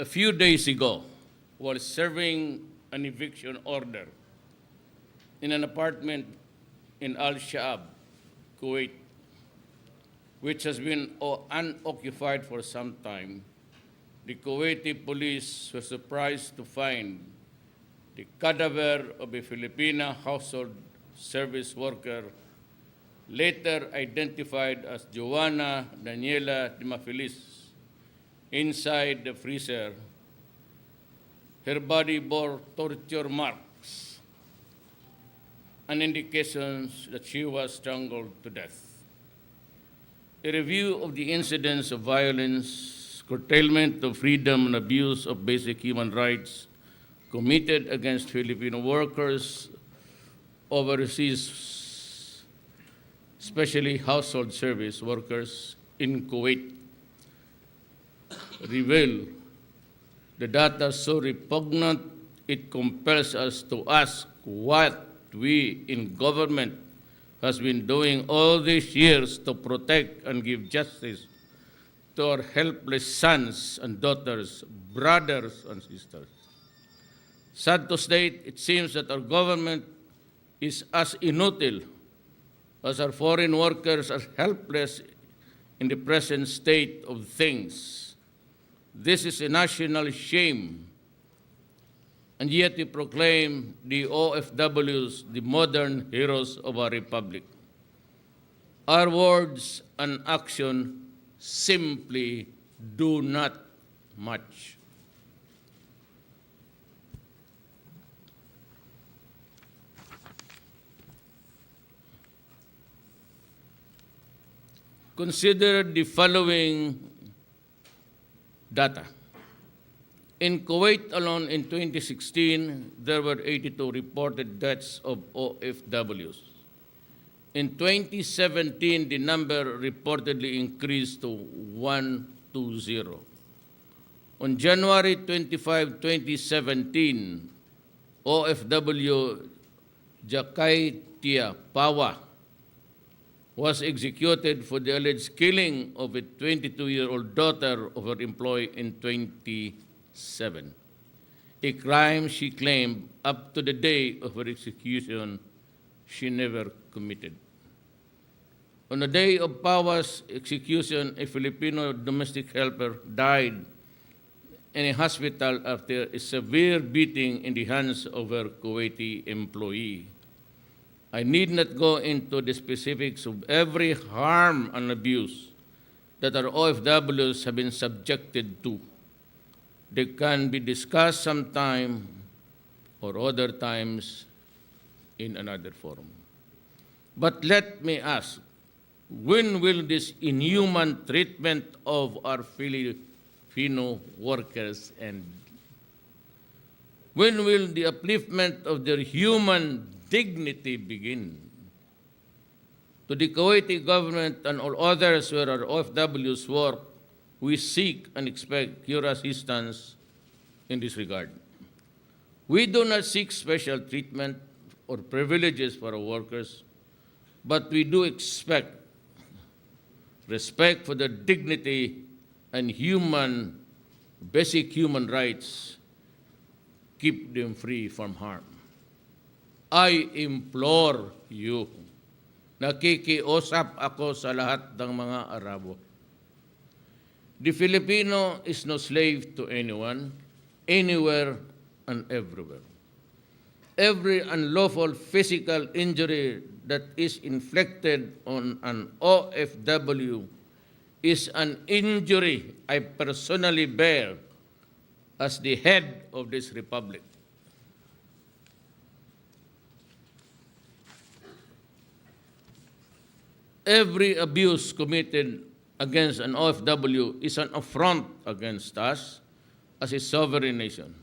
A few days ago, while serving an eviction order in an apartment in Al Shaab, Kuwait, which has been unoccupied for some time, the Kuwaiti police were surprised to find the cadaver of a Filipina household service worker, later identified as Joanna Daniela Dimafilis, inside the freezer. Her body bore torture marks and indications that she was strangled to death. A review of the incidents of violence, curtailment of freedom, and abuse of basic human rights committed against Filipino workers overseas, especially household service workers in Kuwait, reveal the data so repugnant it compels us to ask what we in government has been doing all these years to protect and give justice to our helpless sons and daughters, brothers and sisters. Sad to state, it seems that our government is as inutile as our foreign workers are helpless in the present state of things. This is a national shame, and yet we proclaim the OFWs the modern heroes of our republic. Our words and action simply do not match. Consider the following data. In Kuwait alone in 2016, there were 82 reported deaths of OFWs. In 2017, the number reportedly increased to 120. On January 25, 2017, OFW Jakaitia Pawa was executed for the alleged killing of a 22-year-old daughter of her employee in 2007, a crime she claimed up to the day of her execution she never committed. On the day of Pawa's execution, a Filipino domestic helper died in a hospital after a severe beating in the hands of her Kuwaiti employee. I need not go into the specifics of every harm and abuse that our OFWs have been subjected to. They can be discussed sometime or other times in another forum. But let me ask, when will this inhuman treatment of our Filipino workers end? When will the upliftment of their human dignity begin? To the Kuwaiti government and all others where our OFWs work, we seek and expect your assistance in this regard. We do not seek special treatment or privileges for our workers, but we do expect respect for their dignity and basic human rights. Keep them free from harm. I implore you, nakikiusap ako sa lahat ng mga Arabo. The Filipino is no slave to anyone, anywhere and everywhere. Every unlawful physical injury that is inflicted on an OFW is an injury I personally bear as the head of this republic. Every abuse committed against an OFW is an affront against us as a sovereign nation.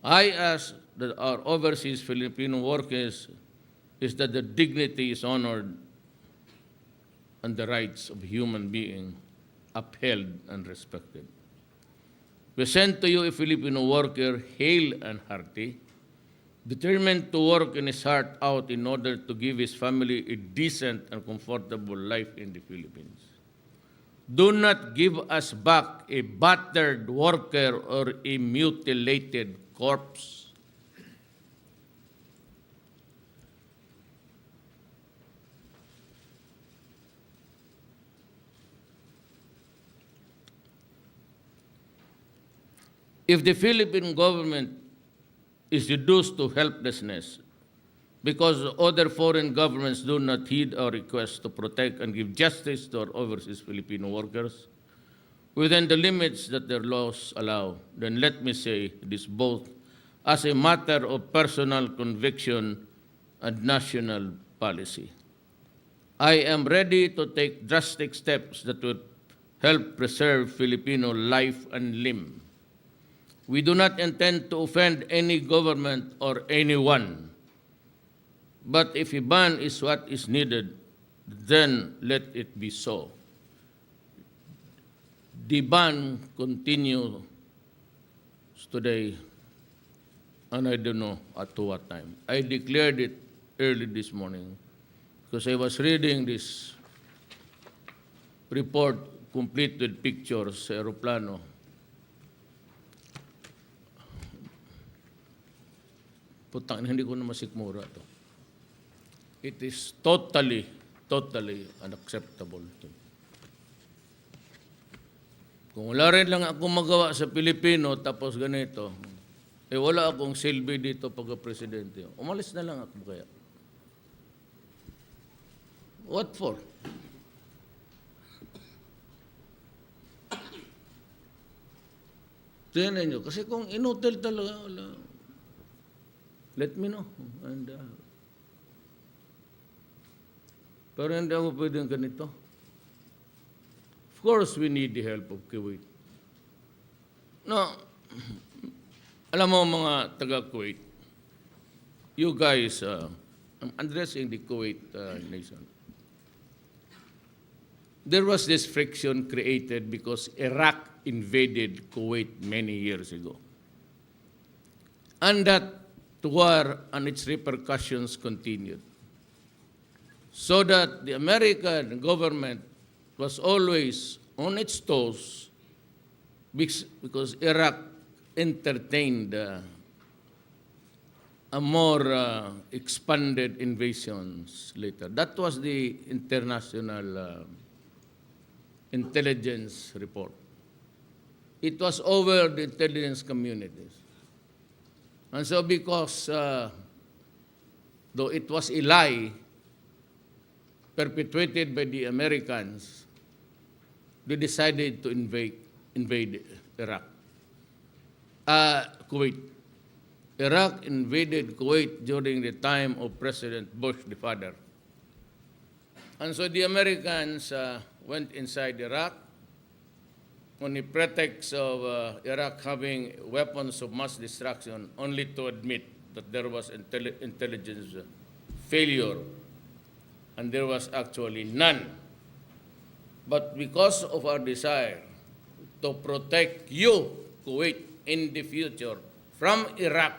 I ask that our overseas Filipino workers is that their dignity is honored and the rights of human being upheld and respected. We send to you a Filipino worker, hale and hearty, determined to work in his heart out in order to give his family a decent and comfortable life in the Philippines. Do not give us back a battered worker or a mutilated corpse. If the Philippine government is reduced to helplessness because other foreign governments do not heed our request to protect and give justice to our overseas Filipino workers within the limits that their laws allow, then let me say this both as a matter of personal conviction and national policy. I am ready to take drastic steps that would help preserve Filipino life and limb. We do not intend to offend any government or anyone. But if a ban is what is needed, then let it be so. The ban continues today, and I don't know at what time. I declared it early this morning because I was reading this report complete with pictures sa aeroplano. Putang, hindi ko na masikmura to. It is totally unacceptable to me. Kung wala rin lang ako magawa sa Pilipino tapos ganito, wala akong silbi dito pagka-presidente. Umalis na lang ako kaya. What for? Tiyanin nyo. Kasi kung inutil talaga, wala. Let me know. And, pero hindi ako pwedeng ganito. Of course, we need the help of Kuwait. No, alam mo mga taga-Kuwait, you guys, I'm addressing the Kuwait nation. There was this friction created because Iraq invaded Kuwait many years ago. And that war and its repercussions continued. So that the American government was always on its toes because Iraq entertained a more expanded invasions later. That was the international intelligence report. It was over the intelligence communities. And so because, though it was a lie perpetuated by the Americans, they decided to invade Iraq. Kuwait. Iraq invaded Kuwait during the time of President Bush the father. And so the Americans went inside Iraq on the pretext of Iraq having weapons of mass destruction, only to admit that there was intelligence failure, and there was actually none. But because of our desire to protect you, Kuwait, in the future from Iraq,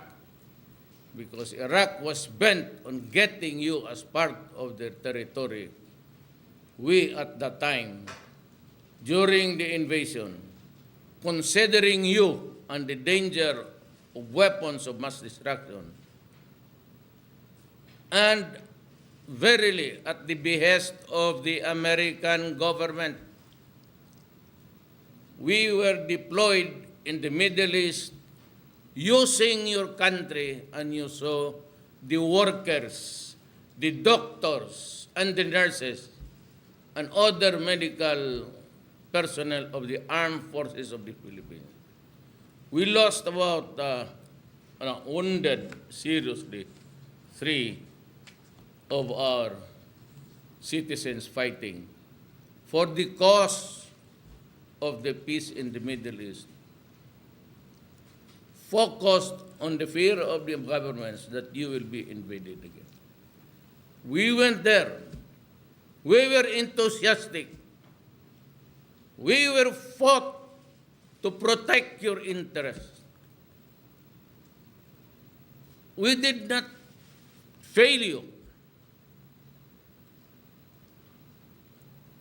because Iraq was bent on getting you as part of their territory, we at that time, during the invasion, considering you and the danger of weapons of mass destruction, and verily at the behest of the American government, we were deployed in the Middle East using your country, and you saw the workers, the doctors, and the nurses, and other medical personnel of the armed forces of the Philippines. We lost about, wounded seriously, 3 of our citizens fighting for the cause of the peace in the Middle East, focused on the fear of the governments that you will be invaded again. We went there. We were enthusiastic. We were fought to protect your interests. We did not fail you.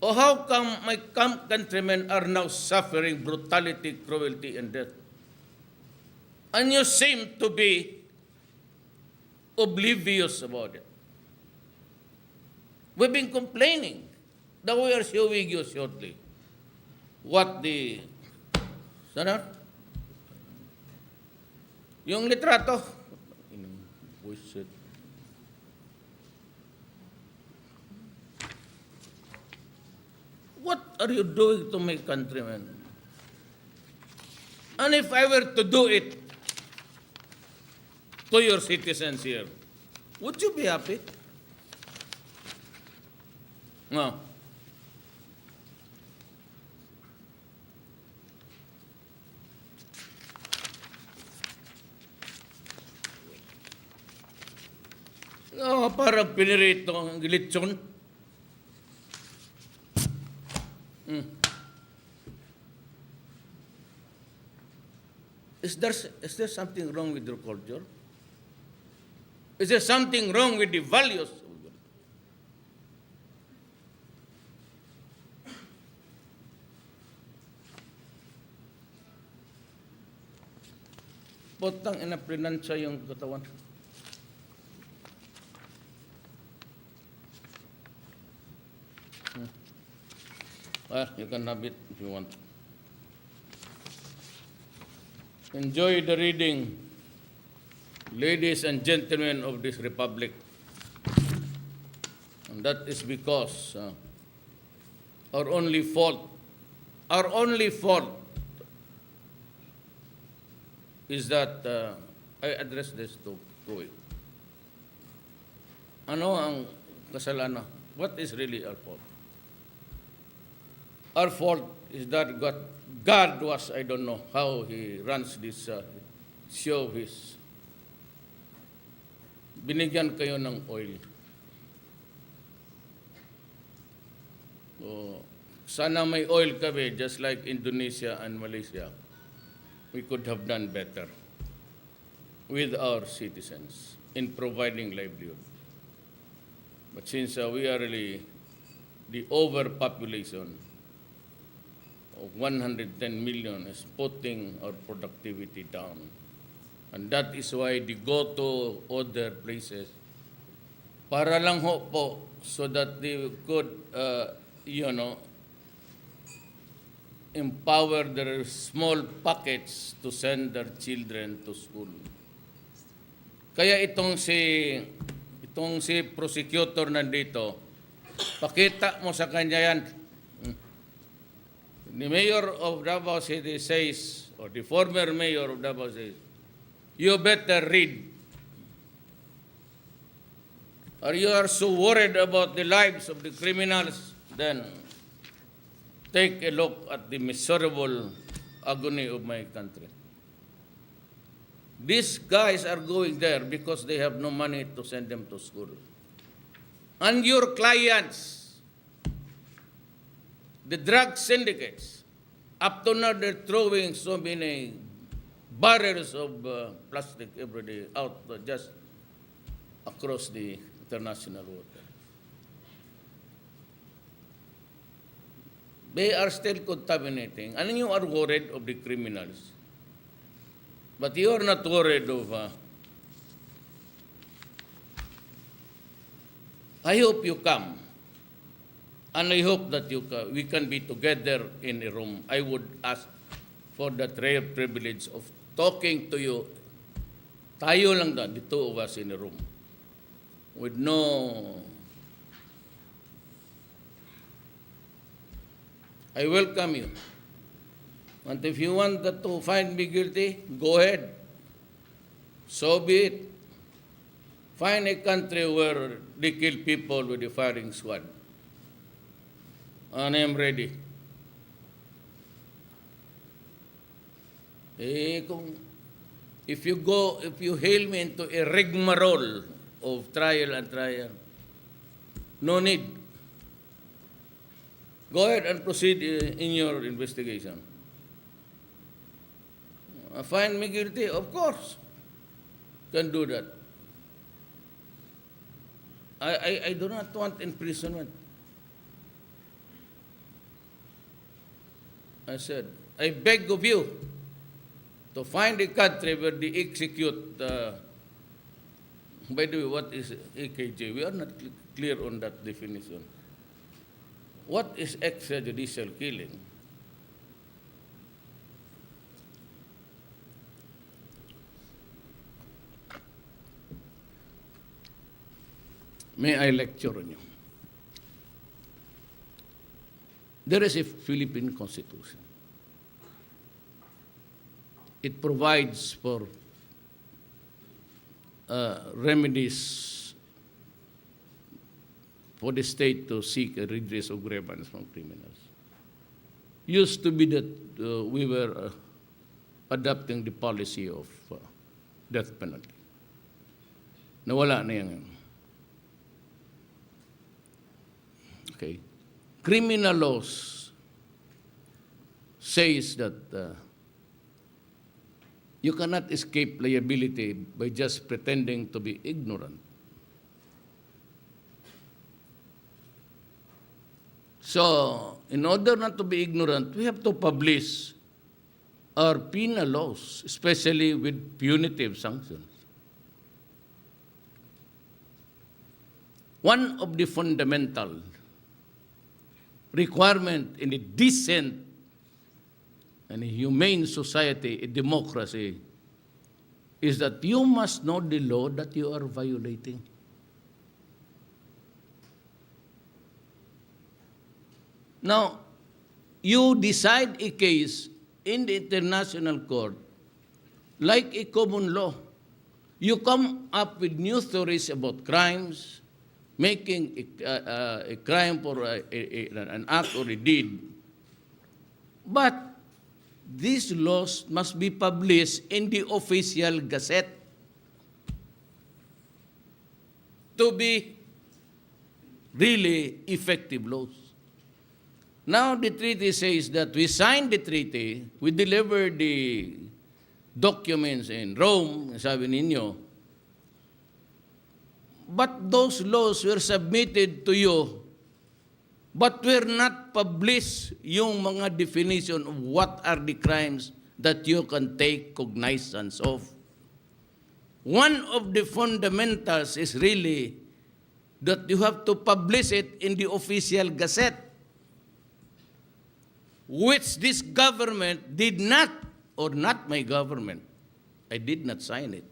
Oh, how come my countrymen are now suffering brutality, cruelty, and death? And you seem to be oblivious about it. We've been complaining that we are showing you shortly what the, sana? Yung litrato. What are you doing to my countrymen? And if I were to do it to your citizens here, would you be happy? No. No, parang pinirito ang lechon. Is there something wrong with your culture? Is there something wrong with the values? Potang inaprinansya yung katawan. You can have it if you want. Enjoy the reading, ladies and gentlemen of this republic. And that is because our only fault is that I address this to Kuwait. Ano ang kasalanan? What is really our fault? Our fault is that God was, I don't know how he runs this show, binigyan kayo ng oil. So, sana may oil kami, just like Indonesia and Malaysia. We could have done better with our citizens in providing livelihood. But since we are really the overpopulation of 110 million is putting our productivity down. And that is why they go to other places para lang ho po so that they could, empower their small pockets to send their children to school. Kaya itong si prosecutor nandito, pakita mo sa kanya yan. The mayor of Davao City says, or the former mayor of Davao says, you better read. Or you are so worried about the lives of the criminals, then take a look at the miserable agony of my country. These guys are going there because they have no money to send them to school. And your clients, the drug syndicates, up to now they're throwing so many barrels of plastic every day out just across the international water. They are still contaminating, and you are worried of the criminals. But you are not worried of... I hope you come. And I hope that we can be together in a room. I would ask for that rare privilege of talking to you. Tayo lang the two of us in a room. With no... I welcome you. And if you want to find me guilty, go ahead. So be it. Find a country where they kill people with a firing squad. And I am ready. If you hail me into a rigmarole of trial and trial, no need. Go ahead and proceed in your investigation. Find me guilty, of course. Can do that. I do not want imprisonment. I said, I beg of you to find a country where they execute, by the way, what is AKJ? We are not clear on that definition. What is extrajudicial killing? May I lecture on you? There is a Philippine Constitution. It provides for remedies for the state to seek a redress of grievance from criminals. Used to be that we were adopting the policy of death penalty. Nawala na yan. Okay. Criminal laws says that you cannot escape liability by just pretending to be ignorant. So, in order not to be ignorant, we have to publish our penal laws, especially with punitive sanctions. One of the fundamental requirement in a decent and a humane society, a democracy, is that you must know the law that you are violating. Now, you decide a case in the international court like a common law. You come up with new theories about crimes, making a crime for an act or a deed. But these laws must be published in the official gazette to be really effective laws. Now the treaty says that we signed the treaty, we delivered the documents in Rome, sabi ninyo, but those laws were submitted to you, but were not published yung mga definition of what are the crimes that you can take cognizance of. One of the fundamentals is really that you have to publish it in the official gazette, which this government did not, or not my government. I did not sign it.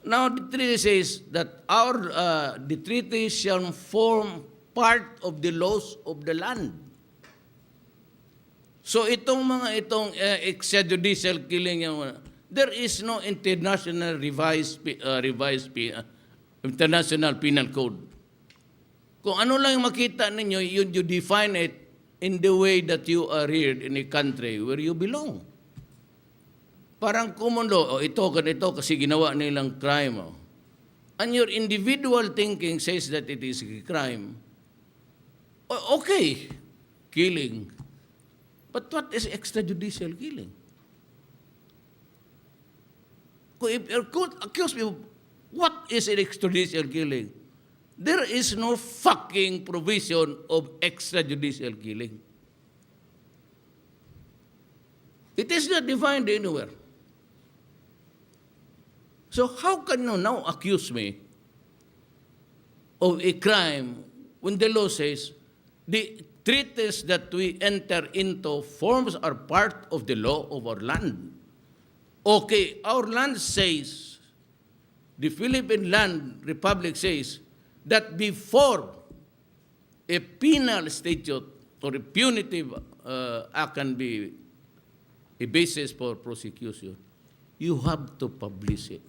Now the treaty says that the treaty shall form part of the laws of the land. So itong extrajudicial killing, there is no international international penal code. Kung ano lang yung makita ninyo, you define it in the way that you are here in a country where you belong. Parang common law, ito kasi ginawa nilang crime. And your individual thinking says that it is a crime. Okay, killing. But what is extrajudicial killing? If you could accuse me of what is an extrajudicial killing, there is no fucking provision of extrajudicial killing. It is not defined anywhere. So how can you now accuse me of a crime when the law says the treaties that we enter into forms are part of the law of our land? Okay, our land says, the Philippine Land Republic says, that before a penal statute or a punitive act can be a basis for prosecution, you have to publish it.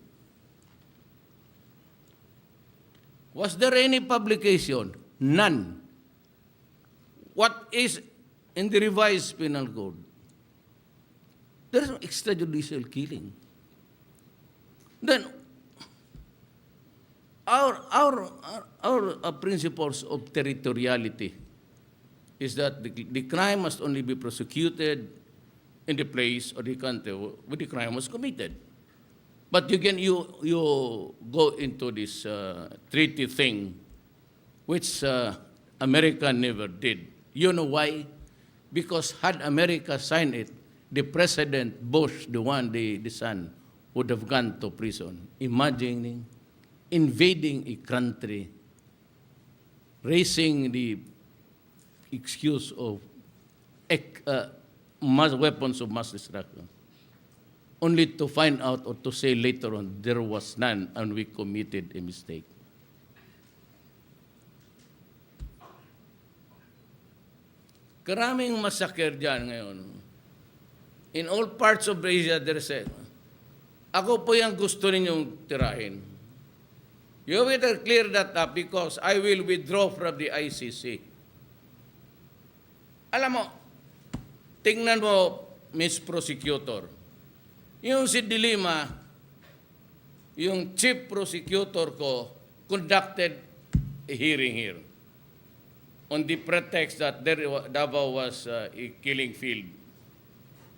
Was there any publication? None. What is in the revised penal code? There is no extrajudicial killing. Then, our principles of territoriality is that the crime must only be prosecuted in the place or the country where the crime was committed. But you go into this treaty thing, which America never did. You know why? Because had America signed it, the President Bush, the son, would have gone to prison. Imagining invading a country, raising the excuse of weapons of mass destruction, only to find out or to say later on there was none and we committed a mistake. Karaming massacre dyan ngayon. In all parts of Asia, there's a, ako po yung gusto ninyong tirahin. You better clear that up because I will withdraw from the ICC. Alam mo, tingnan mo, Miss Prosecutor, yung si Dilima, yung chief prosecutor ko, conducted a hearing here on the pretext that Davao was a killing field.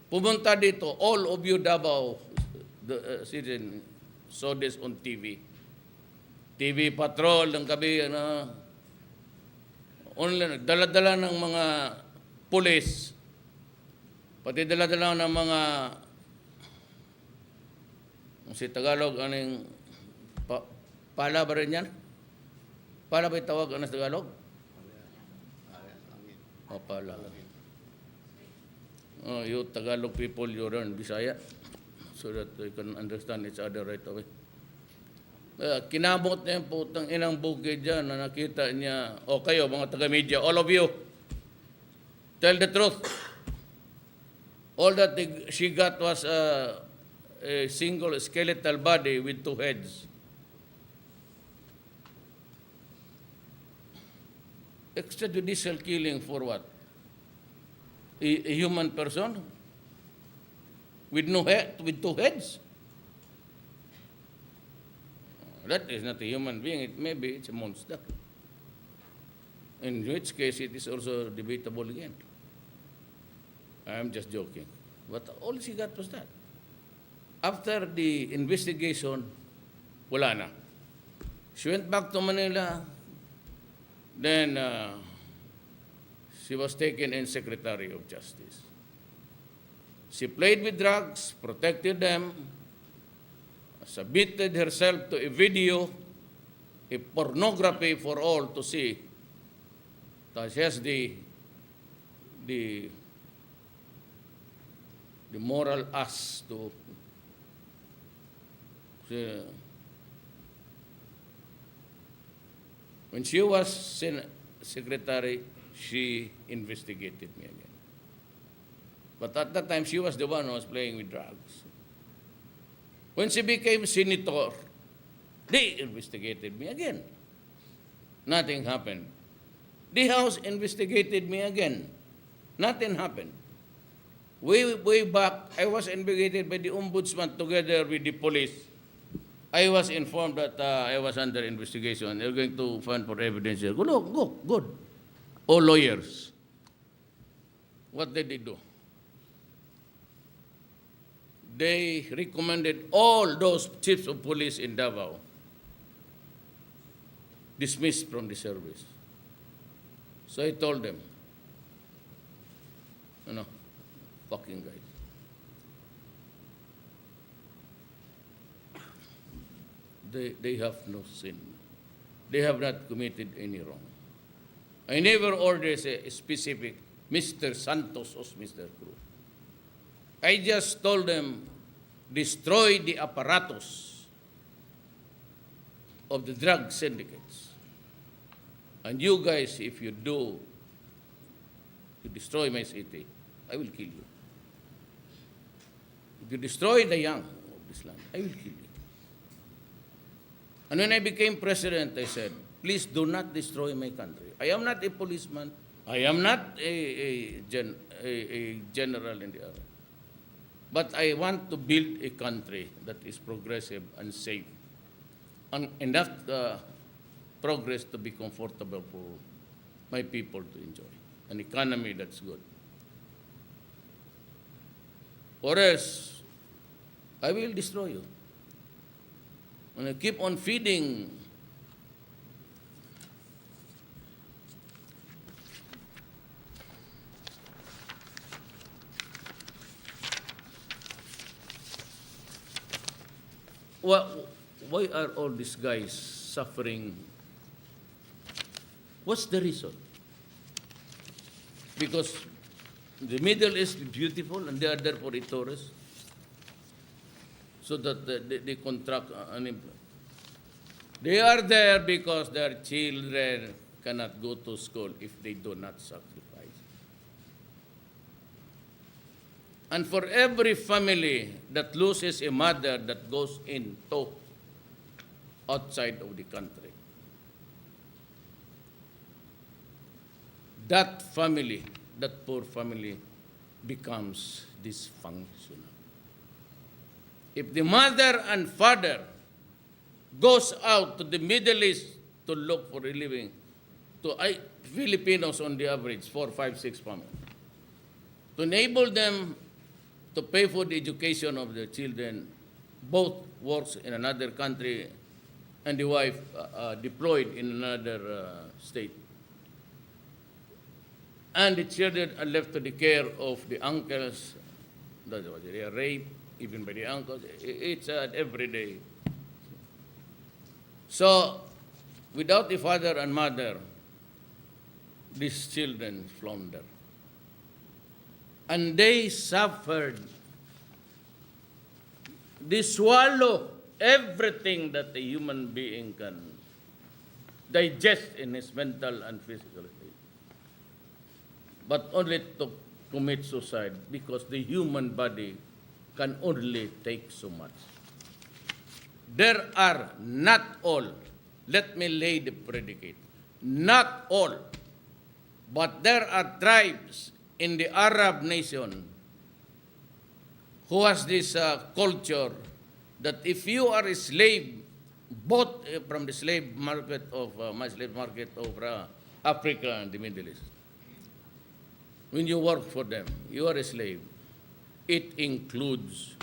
Pumunta dito, all of you Davao citizen saw this on TV. TV patrol ng gabi, online, dala-dala ng mga pulis, pati dala-dala ng mga, si Tagalog, anong, pala ba rin yan? Pala ba yung tawag, ano sa Tagalog? O, pala. Oh, you Tagalog people, you learn Bisaya so that you can understand each other right away. Kinabot niya yung putang inang bukid dyan na nakita niya, o kayo, mga taga-media, all of you, tell the truth. All that she got was a single skeletal body with two heads. Extrajudicial killing for what? A human person with no head, with two heads? That is not a human being. Maybe it's a monster. In which case, it is also debatable again. I am just joking. But all she got was that. After the investigation, wala na. She went back to Manila. Then, she was taken in Secretary of Justice. She played with drugs, protected them, submitted herself to a video, a pornography for all to see. That she has the moral ass to when she was secretary, she investigated me again. But at that time, she was the one who was playing with drugs. When she became senator, they investigated me again. Nothing happened. The House investigated me again. Nothing happened. Way back, I was investigated by the ombudsman together with the police. I was informed that I was under investigation. They're going to fund for evidence. Good. All lawyers. What did they do? They recommended all those chiefs of police in Davao dismissed from the service. So I told them, fucking guys. They have no sin. They have not committed any wrong. I never ordered a specific Mr. Santos or Mr. Cruz. I just told them, destroy the apparatus of the drug syndicates. And you guys, if you do, to destroy my city, I will kill you. If you destroy the young of this land, I will kill you. And when I became president, I said, please do not destroy my country. I am not a policeman. I am not a general in the army. But I want to build a country that is progressive and safe. And enough progress to be comfortable for my people to enjoy. An economy that's good. Or else, I will destroy you. When I keep on feeding why, why are all these guys suffering? What's the reason? Because the Middle East is beautiful and they are there for the tourists, so that they contract unemployment. They are there because their children cannot go to school if they do not sacrifice. And for every family that loses a mother that goes into outside of the country, that family, that poor family, becomes dysfunctional. If the mother and father goes out to the Middle East to look for a living, to Filipinos on the average, 4, 5, 6 families, to enable them to pay for the education of their children, both works in another country and the wife deployed in another state. And the children are left to the care of the uncles. They are raped, even by the uncles. It's every day. So, without the father and mother, these children flounder. And they suffered. They swallow everything that a human being can digest in his mental and physical state, but only to commit suicide because the human body can only take so much. There are not all, let me lay the predicate, not all, but there are tribes in the Arab nation who has this culture that if you are a slave, bought from the slave market of my slave market of Africa and the Middle East, when you work for them, you are a slave. It includes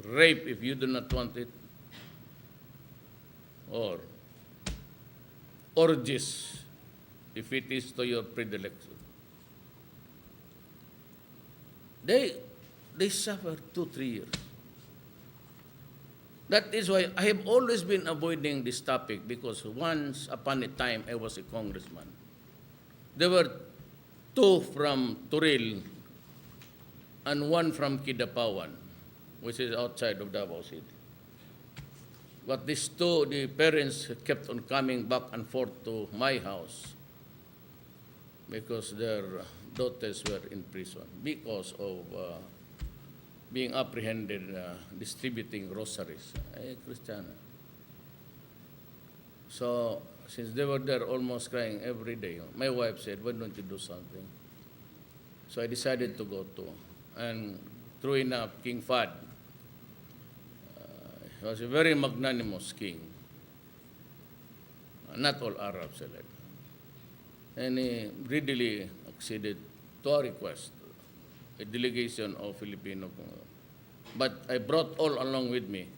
rape if you do not want it, or orgies if it is to your predilection. They suffer 2-3 years. That is why I have always been avoiding this topic, because once upon a time I was a congressman. There were 2 from Turil and 1 from Kidapawan, which is outside of Davao City. But these 2, the parents kept on coming back and forth to my house because their daughters were in prison because of being apprehended distributing rosaries. Christiana. So, since they were there almost crying every day, my wife said, why don't you do something? So I decided to go to. And true enough, King Fahd, he was a very magnanimous king. Not all Arabs are like that. And he readily acceded to our request, a delegation of Filipino. But I brought all along with me.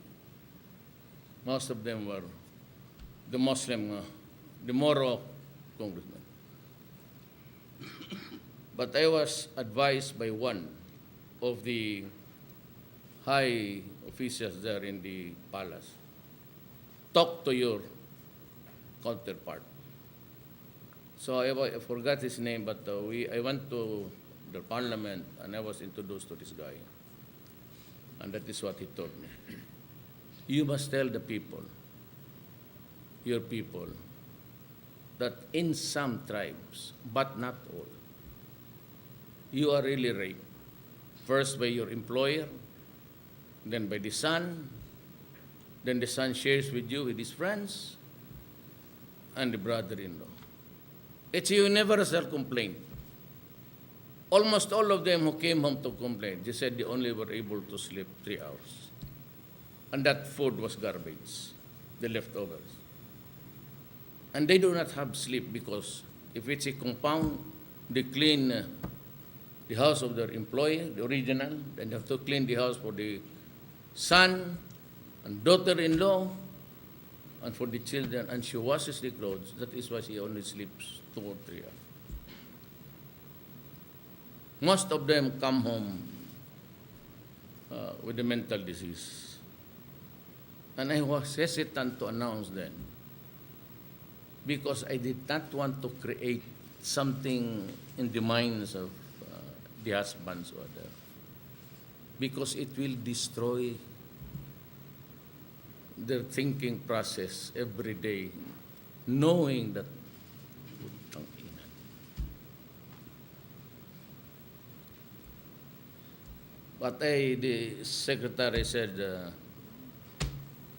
Most of them were the Muslim, the Moro congressmen. But I was advised by one of the high officials there in the palace, talk to your counterpart. So I forgot his name, but I went to the parliament and I was introduced to this guy. And that is what he told me. You must tell the people, your people, that in some tribes, but not all, you are really raped. First by your employer, then by the son, then the son shares with you with his friends, and the brother-in-law. It's a universal complaint. Almost all of them who came home to complain, they said they only were able to sleep 3 hours. And that food was garbage, the leftovers. And they do not have sleep because if it's a compound, they clean the house of their employer, the original, then they have to clean the house for the son and daughter-in-law and for the children, and she washes the clothes. That is why she only sleeps 2 or 3 hours. Most of them come home with a mental disease. And I was hesitant to announce then because I did not want to create something in the minds of the husbands or other, because it will destroy their thinking process every day, knowing that. But the secretary said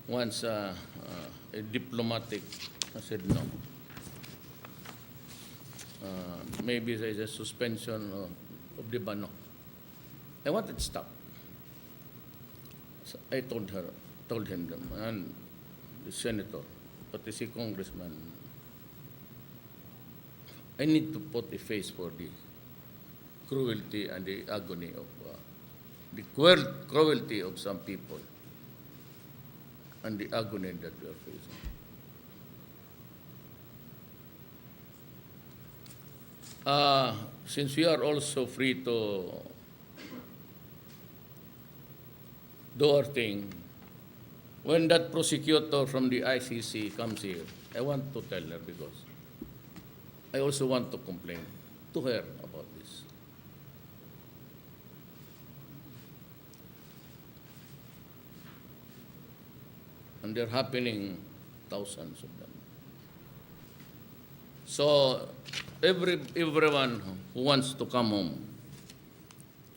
once a diplomatic, I said no. Maybe there is a suspension of the ban. No. I wanted to stop. So I told him, and the senator, but the congressman, I need to put a face for the cruelty and the agony of the cruelty of some people and the agony that we are facing. Since we are also free to do our thing, when that prosecutor from the ICC comes here, I want to tell her, because I also want to complain to her about this. And they're happening, thousands of them. So everyone who wants to come home,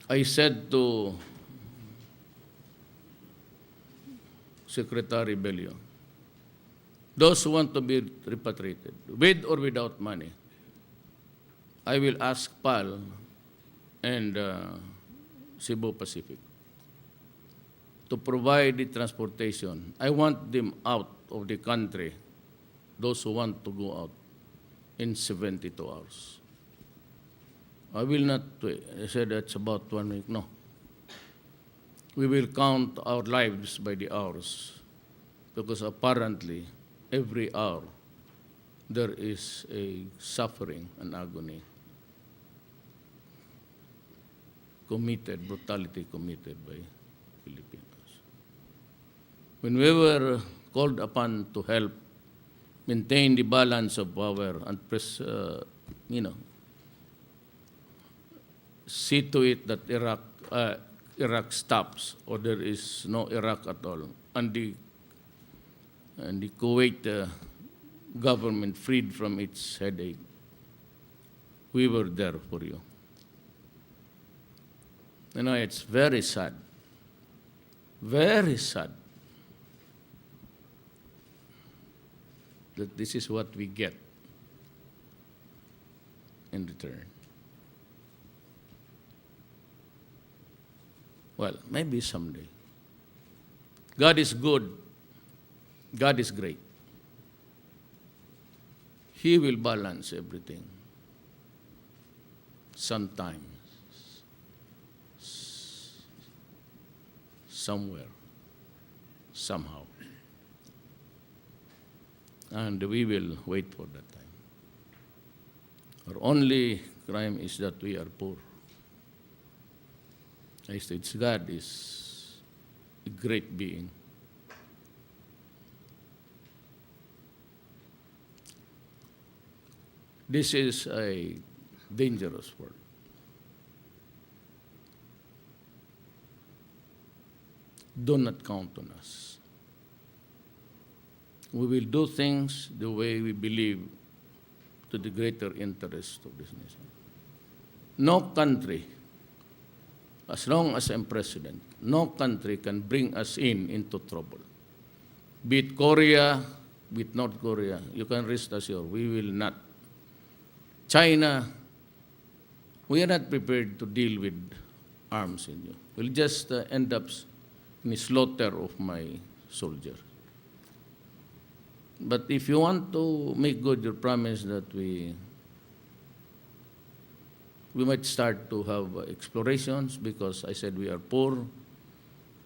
I said to Secretary Bello, those who want to be repatriated, with or without money, I will ask PAL and Cebu Pacific to provide the transportation. I want them out of the country, those who want to go out, in 72 hours. I will not wait. I said that's about 1 week. No. We will count our lives by the hours, because apparently every hour there is a suffering and agony brutality committed by Filipinos. When we were called upon to help maintain the balance of power and see to it that Iraq stops, or there is no Iraq at all, and the Kuwait government freed from its headache. We were there for you. You know, it's very sad that this is what we get in return. Well, maybe someday. God is good. God is great. He will balance everything. Sometimes, somewhere, somehow. And we will wait for that time. Our only crime is that we are poor. I said, God is a great being. This is a dangerous world. Do not count on us. We will do things the way we believe, to the greater interest of this nation. No country, as long as I'm president, no country can bring us into trouble. Be it Korea, be it North Korea, you can rest assured, we will not. China, we are not prepared to deal with arms in you. We'll just end up in the slaughter of my soldiers. But if you want to make good your promise that we might start to have explorations, because I said we are poor,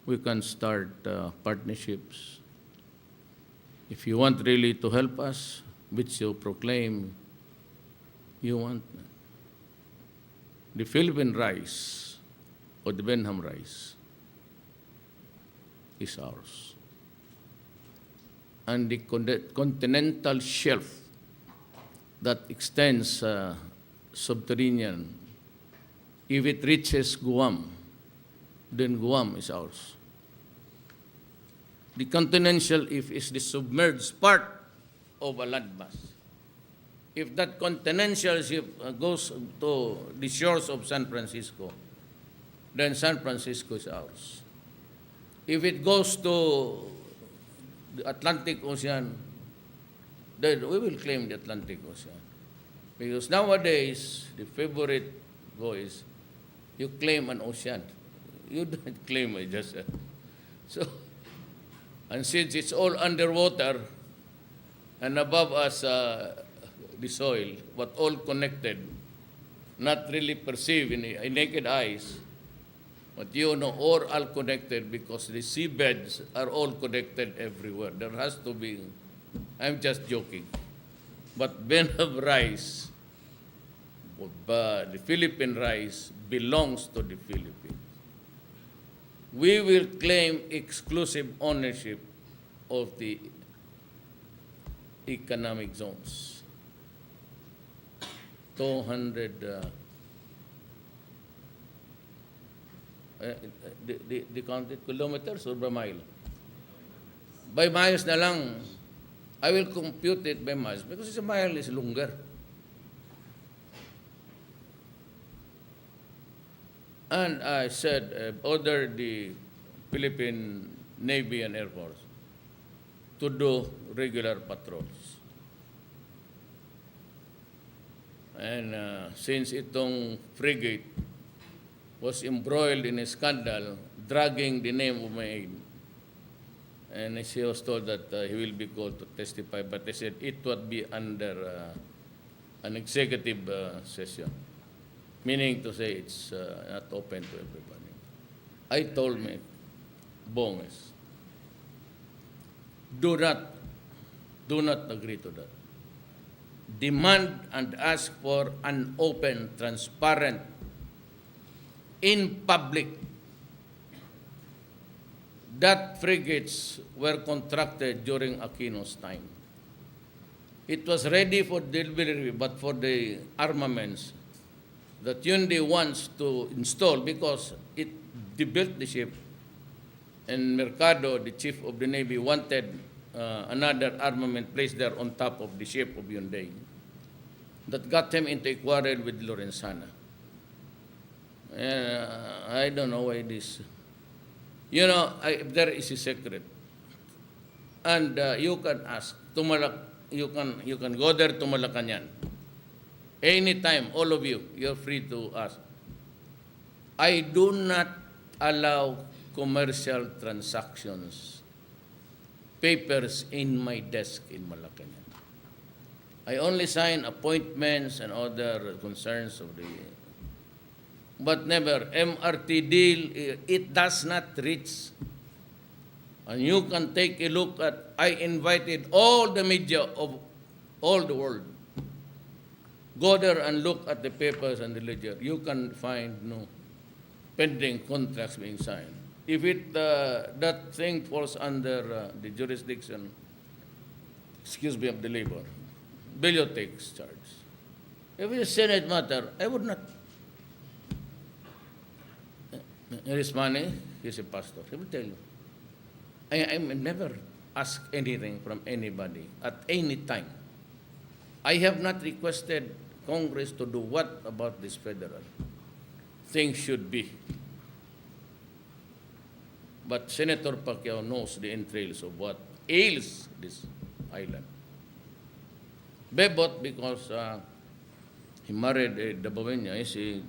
we can start partnerships. If you want really to help us, which you proclaim you want, the Philippine rice or the Benham rice is ours. And the continental shelf that extends subterranean, if it reaches Guam, then Guam is ours. The continental shelf is the submerged part of a landmass. If that continental shelf goes to the shores of San Francisco, then San Francisco is ours. If it goes to the Atlantic Ocean, then we will claim the Atlantic Ocean. Because nowadays, the favorite go is, you claim an ocean. You don't claim it just. So, and since it's all underwater, and above us, the soil, but all connected, not really perceived in naked eyes, but you know, all connected because the seabeds are all connected everywhere. There has to be, I'm just joking, but Ben of rice, the Philippine rice belongs to the Philippines. We will claim exclusive ownership of the economic zones. 200, the counted kilometers or by mile? By miles na lang. I will compute it by miles because a mile is longer. And I said, order the Philippine Navy and Air Force to do regular patrols. And since itong frigate was embroiled in a scandal, dragging the name of my aide, and he was told that he will be called to testify, but they said it would be under an executive session. Meaning to say it's not open to everybody. I told me, Bonges, do not agree to that. Demand and ask for an open, transparent, in public. That frigates were contracted during Aquino's time. It was ready for delivery, but for the armaments that Hyundai wants to install because they built the ship, and Mercado, the chief of the Navy, wanted another armament placed there on top of the ship of Hyundai. That got him into a quarrel with Lorenzana. I don't know why this. You know, there is a secret, and you can ask. You can go there to Malacanang. Anytime, all of you, you're free to ask. I do not allow commercial transactions, papers in my desk in Malacanang. I only sign appointments and other concerns of the, but never MRT deal, it does not reach. And you can take a look at, I invited all the media of all the world. Go there and look at the papers and the ledger. You can find no pending contracts being signed. If that thing falls under the jurisdiction, of the labor, Bello takes charge. If it's a Senate matter, I would not. Here is money, he's a pastor. He will tell you. I never ask anything from anybody at any time. I have not requested Congress to do what about this federal. Things should be. But Senator Pacquiao knows the entrails of what ails this island. Bebot, because he married a Dabaweña, is a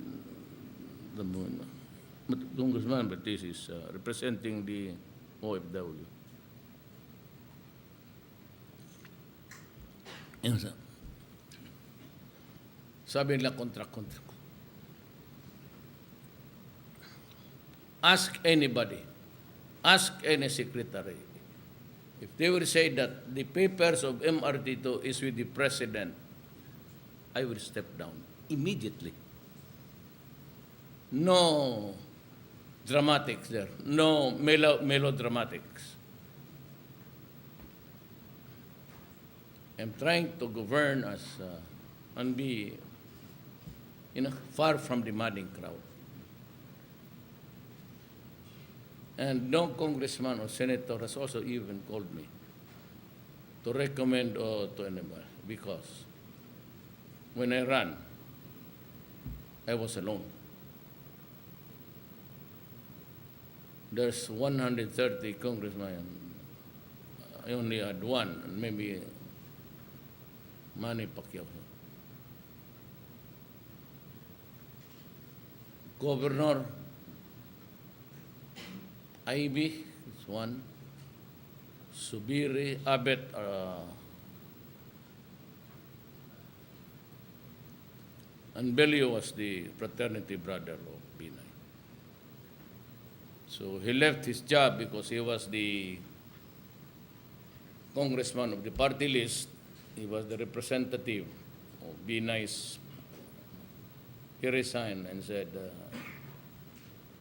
congressman, but this is representing the OFW. Yan sabi nila contract. Ask anybody. Ask any secretary. If they will say that the papers of MRT2 is with the president, I will step down immediately. No dramatics there. No melodramatics. I'm trying to govern us and be, far from the madding crowd. And no congressman or senator has also even called me to recommend or to anybody, because when I ran, I was alone. There's 130 congressmen. I only had one, and maybe Manny Pacquiao. Governor Ivy is one. Subiri, Abet, and Belio was the fraternity brother of Binay. So he left his job because he was the congressman of the party list. He was the representative of Binay's. He resigned and said,